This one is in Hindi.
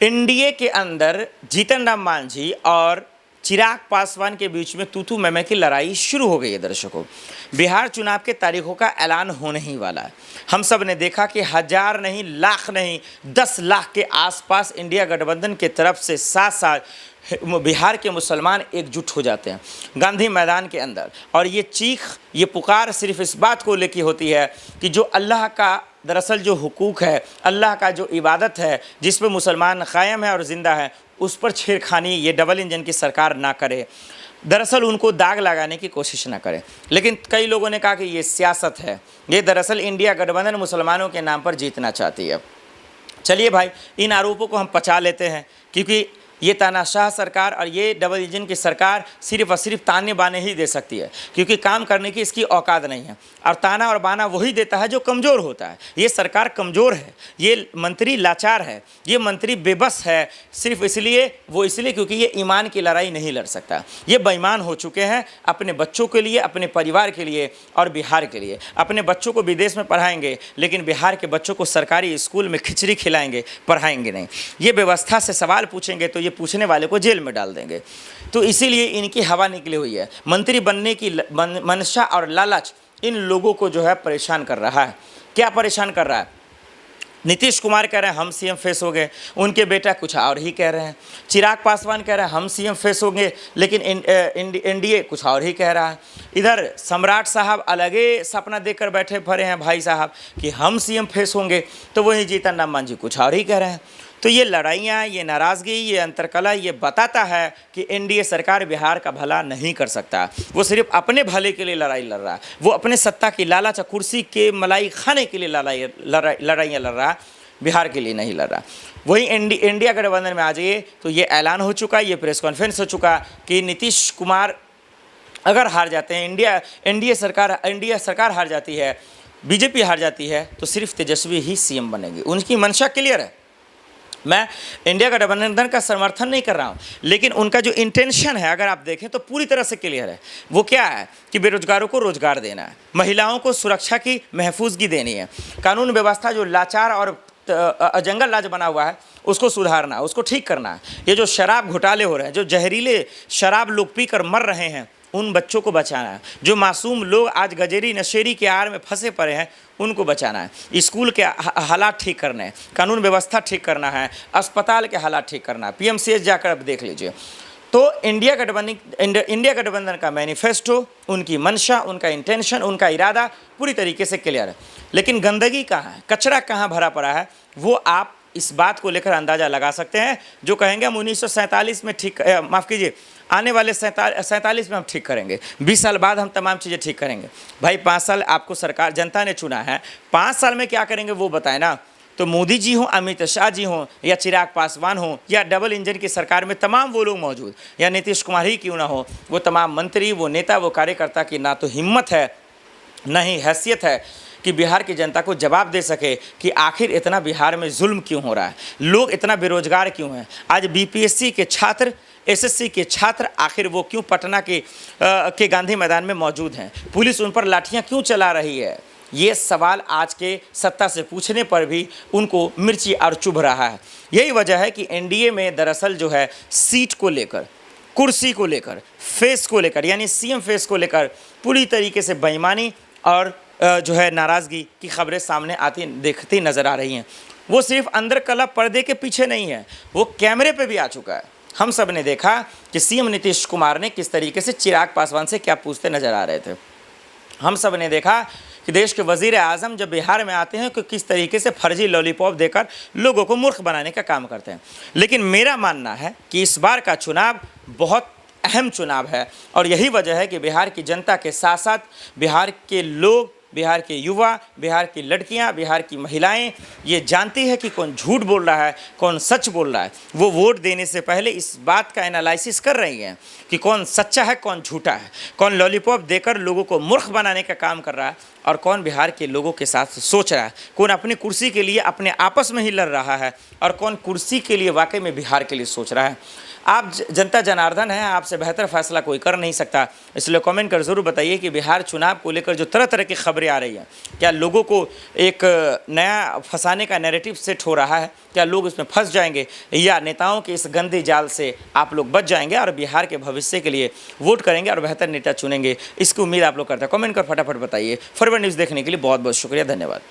एनडीए के अंदर जीतन राम मांझी और चिराग पासवान के बीच में तू मैं की लड़ाई शुरू हो गई है। दर्शकों, बिहार चुनाव के तारीखों का ऐलान होने ही वाला है। हम सब ने देखा कि हजार नहीं, लाख नहीं, 10 लाख के आसपास इंडिया गठबंधन के तरफ से साथ साथ बिहार के मुसलमान एकजुट हो जाते हैं गांधी मैदान के अंदर। और ये चीख, ये पुकार सिर्फ इस बात को लेकर होती है कि जो अल्लाह का दरअसल जो हुकूक है, अल्लाह का जो इबादत है, जिस पर मुसलमान कायम है और ज़िंदा है, उस पर छेड़खानी ये डबल इंजन की सरकार ना करे, दरअसल उनको दाग लगाने की कोशिश ना करे। लेकिन कई लोगों ने कहा कि ये सियासत है, ये दरअसल इंडिया गठबंधन मुसलमानों के नाम पर जीतना चाहती है। चलिए भाई, इन आरोपों को हम पचा लेते हैं, क्योंकि ये तानाशाह सरकार और ये डबल इंजन की सरकार सिर्फ और सिर्फ ताने बाने ही दे सकती है, क्योंकि काम करने की इसकी औकात नहीं है। और ताना और बाना वही देता है जो कमज़ोर होता है। ये सरकार कमज़ोर है, ये मंत्री लाचार है, ये मंत्री बेबस है, सिर्फ इसलिए क्योंकि ये ईमान की लड़ाई नहीं लड़ सकता। ये बेईमान हो चुके हैं अपने बच्चों के लिए, अपने परिवार के लिए और बिहार के लिए। अपने बच्चों को विदेश में पढ़ाएंगे, लेकिन बिहार के बच्चों को सरकारी स्कूल में खिचड़ी खिलाएंगे, पढ़ाएंगे नहीं। ये व्यवस्था से सवाल पूछेंगे तो ये पूछने वाले को जेल में डाल देंगे। तो इसीलिए इनकी हवा निकली हुई है। मंत्री बनने की मंशा और लालच इन लोगों को जो है परेशान कर रहा है। क्या परेशान कर रहा है? नीतीश कुमार कह रहे हैं हम सीएम फेस हो गए, उनके बेटा कुछ और ही कह रहे हैं। चिराग पासवान कह रहे हैं हम सीएम फेस होंगे, लेकिन एनडीए कुछ और ही कह रहा है। इधर सम्राट साहब अलगे सपना देखकर बैठे पड़े हैं भाई साहब कि हम सीएम फेस होंगे, तो वही जीतन राम मांझी कुछ और ही कह रहे हैं। तो ये लड़ाइयाँ, ये नाराज़गी, ये अंतरकला ये बताता है कि एनडीए सरकार बिहार का भला नहीं कर सकता। वो सिर्फ अपने भले के लिए लड़ाई लड़ रहा है। वो अपने सत्ता की लालच, कुर्सी के मलाई खाने के लिए लड़ाइयाँ लड़ रहा है, बिहार के लिए नहीं लड़ रहा। वही इंडिया गठबंधन में आ जाइए तो ये ऐलान हो चुका, ये प्रेस कॉन्फ्रेंस हो चुका कि नीतीश कुमार अगर हार जाते हैं, इंडिया सरकार हार जाती है, बीजेपी हार जाती है, तो सिर्फ तेजस्वी ही सीएम बनेगी। उनकी मंशा क्लियर है। मैं इंडिया गठबंधन का समर्थन नहीं कर रहा हूं, लेकिन उनका जो इंटेंशन है अगर आप देखें तो पूरी तरह से क्लियर है। वो क्या है कि बेरोजगारों को रोजगार देना है, महिलाओं को सुरक्षा की महफूजगी देनी है, कानून व्यवस्था जो लाचार और जंगल राज बना हुआ है उसको सुधारना, उसको ठीक करना है। ये जो शराब घोटाले हो रहे हैं, जो जहरीले शराब लोग पीकर मर रहे हैं, उन बच्चों को बचाना है। जो मासूम लोग आज गजेरी नशेरी के आड़ में फंसे पड़े हैं, उनको बचाना है। स्कूल के हालात ठीक करने हैं, कानून व्यवस्था ठीक करना है, अस्पताल के हालात ठीक करना है। पीएमसीएच जाकर अब देख लीजिए। तो इंडिया गठबंधन का मैनिफेस्टो, उनकी मंशा, उनका इंटेंशन, उनका इरादा पूरी तरीके से क्लियर है। लेकिन गंदगी कहाँ है, कचरा कहाँ भरा पड़ा है, वो आप इस बात को लेकर अंदाज़ा लगा सकते हैं। जो कहेंगे हम 1947 में ठीक, माफ़ कीजिए, आने वाले 47 में हम ठीक करेंगे, 20 साल बाद हम तमाम चीज़ें ठीक करेंगे। भाई 5 साल आपको सरकार, जनता ने चुना है, 5 साल में क्या करेंगे वो बताएं ना। तो मोदी जी हों, अमित शाह जी हों, या चिराग पासवान हों, या डबल इंजन की सरकार में तमाम वो लोग मौजूद, या नीतीश कुमार ही क्यों ना हो, वो तमाम मंत्री, वो नेता, वो कार्यकर्ता की ना तो हिम्मत है, ना ही हैसियत है कि बिहार की जनता को जवाब दे सके कि आखिर इतना बिहार में जुल्म क्यों हो रहा है, लोग इतना बेरोजगार क्यों हैं। आज बीपीएससी के छात्र, एसएससी के छात्र आखिर वो क्यों पटना के गांधी मैदान में मौजूद हैं, पुलिस उन पर लाठियां क्यों चला रही है। ये सवाल आज के सत्ता से पूछने पर भी उनको मिर्ची और चुभ रहा है। यही वजह है कि एनडीए में दरअसल जो है सीट को लेकर, कुर्सी को लेकर, फेस को लेकर, यानी सीएम फेस को लेकर पूरी तरीके से बेईमानी और जो है नाराज़गी की खबरें सामने आती देखती नज़र आ रही हैं। वो सिर्फ अंदर कला पर्दे के पीछे नहीं है, वो कैमरे पे भी आ चुका है। हम सब ने देखा कि सीएम नीतीश कुमार ने किस तरीके से चिराग पासवान से क्या पूछते नज़र आ रहे थे। हम सब ने देखा कि देश के वज़ीर आज़म जब बिहार में आते हैं तो किस तरीके से फर्जी लॉलीपॉप देकर लोगों को मूर्ख बनाने का काम करते हैं। लेकिन मेरा मानना है कि इस बार का चुनाव बहुत अहम चुनाव है, और यही वजह है कि बिहार की जनता के साथ साथ बिहार के लोग, बिहार के युवा, बिहार की लड़कियां, बिहार की महिलाएं ये जानती है कि कौन झूठ बोल रहा है, कौन सच बोल रहा है। वो वोट देने से पहले इस बात का एनालिसिस कर रही हैं कि कौन सच्चा है, कौन झूठा है, कौन लॉलीपॉप देकर लोगों को मूर्ख बनाने का काम कर रहा है, और कौन बिहार के लोगों के साथ सोच रहा है, कौन अपनी कुर्सी के लिए अपने आपस में ही लड़ रहा है, और कौन कुर्सी के लिए वाकई में बिहार के लिए सोच रहा है। आप जनता जनार्दन हैं, आपसे बेहतर फैसला कोई कर नहीं सकता। इसलिए कमेंट कर ज़रूर बताइए कि बिहार चुनाव को लेकर जो तरह तरह की खबरें खबरें आ रही हैं, क्या लोगों को एक नया फंसाने का नैरेटिव सेट हो रहा है? क्या लोग इसमें फंस जाएंगे या नेताओं के इस गंदे जाल से आप लोग बच जाएंगे और बिहार के भविष्य के लिए वोट करेंगे और बेहतर नेता चुनेंगे? इसकी उम्मीद आप लोग करते हैं। कमेंट कर फटाफट बताइए। फॉरवर्ड न्यूज़ देखने के लिए बहुत बहुत शुक्रिया, धन्यवाद।